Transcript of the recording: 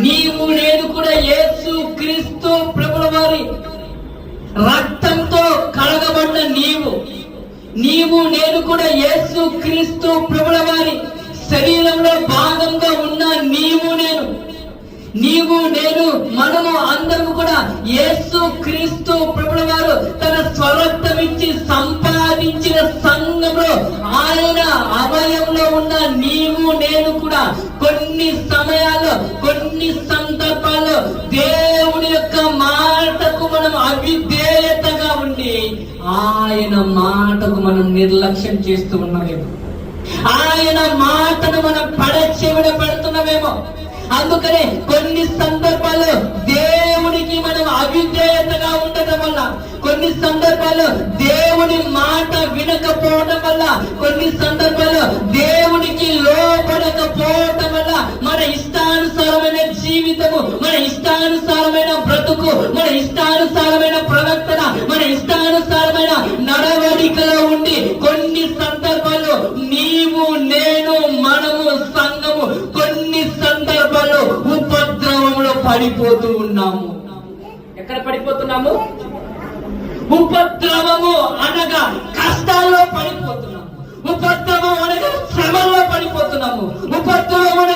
నీవు నేను కూడా యేసు క్రీస్తు ప్రభుల వారి రక్తంతో కడగబడ్డ నీవు నేను కూడా యేసు క్రీస్తు ప్రభుల వారి శరీరంలో భాగంగా ఉన్న నీవు నేను మనము అందరము కూడా యేసు క్రీస్తు ప్రభుల వారు తన స్వరక్తం ఇచ్చి సంపాదించిన సంఘంలో ఆయన అవయంలో ఉన్న నీవు నేను కూడా కొన్ని సమయాల్లో కొన్ని సందర్భాల్లో దేవుని యొక్క మాటకు మనం అవిధేయతగా ఉండి ఆయన మాటకు మనం నిర్లక్ష్యం చేస్తూ ఉన్నామేమో, ఆయన మాటను మనం పడచెవిన పెడుతున్నామేమో. అందుకనే కొన్ని సందర్భాల్లో దేవునికి మనం అవిధేయతగా ఉండటం వల్ల, కొన్ని సందర్భాల్లో దేవుని మాట వినకపోవడం వల్ల, కొన్ని సందర్భాల్లో దేవునికి లోపడకపోవడం వల్ల మన ఇష్టానుసారమైన జీవితము, మన ఇష్టానుసారమైన బ్రతుకు, మన ఇష్టానుసారమైన ప్రవర్తన, మన ఇష్టానుసారమైన నడవడికలో ఉండి కొన్ని సందర్భాల్లో నీవు నేను మనము సంఘము కొన్ని సందర్భాల్లో ఉపద్రవంలో పడిపోతూ ఉన్నాము. ఎక్కడ పడిపోతున్నాము? ఉపద్రవము అనగా కష్టాల్లో పడిపోతున్నాము, ఉపద్రవం అనగా శ్రమల్లో పడిపోతున్నాము, ఉపద్రవం